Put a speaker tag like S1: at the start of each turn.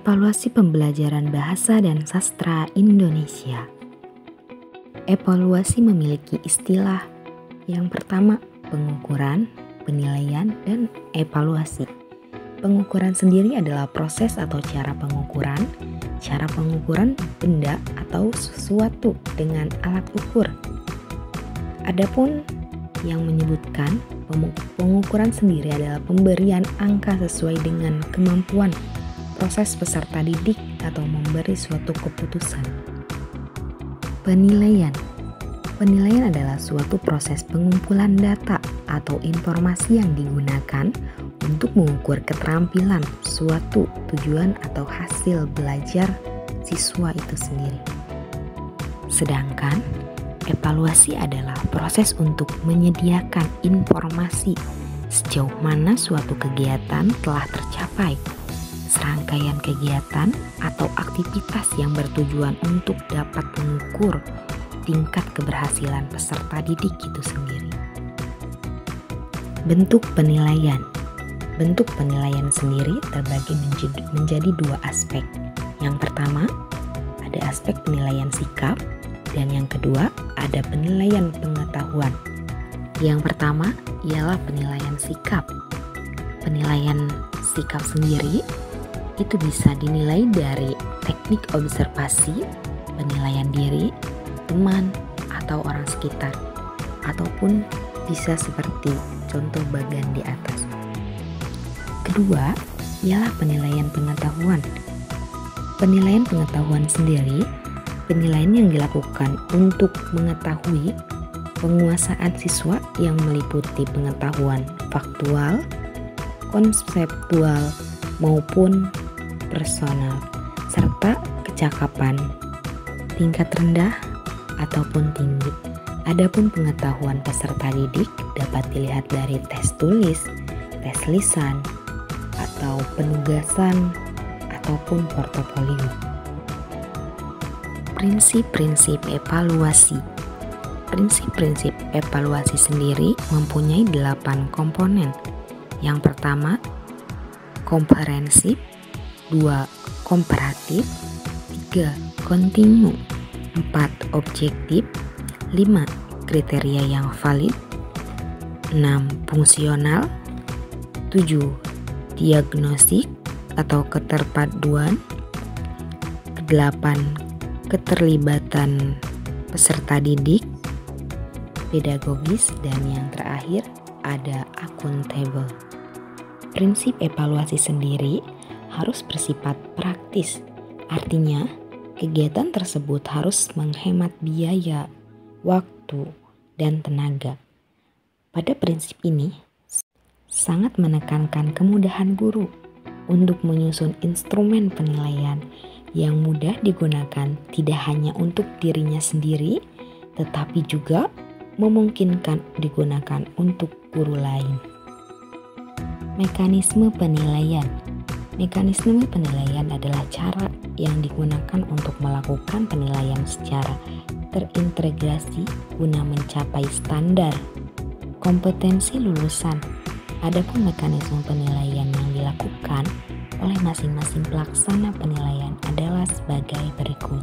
S1: Evaluasi pembelajaran bahasa dan sastra Indonesia. Evaluasi memiliki istilah. Yang pertama, pengukuran, penilaian, dan evaluasi. Pengukuran sendiri adalah proses atau cara pengukuran benda atau sesuatu dengan alat ukur. Adapun yang menyebutkan pengukuran sendiri adalah pemberian angka sesuai dengan kemampuan proses peserta didik atau memberi suatu keputusan. Penilaian adalah suatu proses pengumpulan data atau informasi yang digunakan untuk mengukur keterampilan suatu tujuan atau hasil belajar siswa itu sendiri. Sedangkan evaluasi adalah proses untuk menyediakan informasi sejauh mana suatu kegiatan telah tercapai, serangkaian kegiatan atau aktivitas yang bertujuan untuk dapat mengukur tingkat keberhasilan peserta didik itu sendiri. Bentuk penilaian sendiri terbagi menjadi dua aspek. Yang pertama, ada aspek penilaian sikap, dan yang kedua, ada penilaian pengetahuan. Yang pertama ialah penilaian sikap. Penilaian sikap sendiri itu bisa dinilai dari teknik observasi, penilaian diri, teman, atau orang sekitar, ataupun bisa seperti contoh bagian di atas. Kedua, ialah penilaian pengetahuan. Penilaian pengetahuan sendiri, penilaian yang dilakukan untuk mengetahui penguasaan siswa yang meliputi pengetahuan faktual, konseptual, maupun personal, serta kecakapan tingkat rendah ataupun tinggi. Adapun pengetahuan peserta didik dapat dilihat dari tes tulis, tes lisan, atau penugasan, ataupun portofolio. Prinsip-prinsip evaluasi. Prinsip-prinsip evaluasi sendiri mempunyai 8 komponen. Yang pertama, komprehensif, 2 komparatif, 3 kontinu, 4 objektif, 5 kriteria yang valid, 6 fungsional, 7 diagnostik atau keterpaduan, 8 keterlibatan peserta didik, pedagogis, dan yang terakhir ada akuntabel. Prinsip evaluasi sendiri harus bersifat praktis, artinya kegiatan tersebut harus menghemat biaya, waktu, dan tenaga. Pada prinsip ini, sangat menekankan kemudahan guru untuk menyusun instrumen penilaian yang mudah digunakan tidak hanya untuk dirinya sendiri, tetapi juga memungkinkan digunakan untuk guru lain. Mekanisme penilaian. Mekanisme penilaian adalah cara yang digunakan untuk melakukan penilaian secara terintegrasi guna mencapai standar kompetensi lulusan. Adapun mekanisme penilaian yang dilakukan oleh masing-masing pelaksana penilaian adalah sebagai berikut.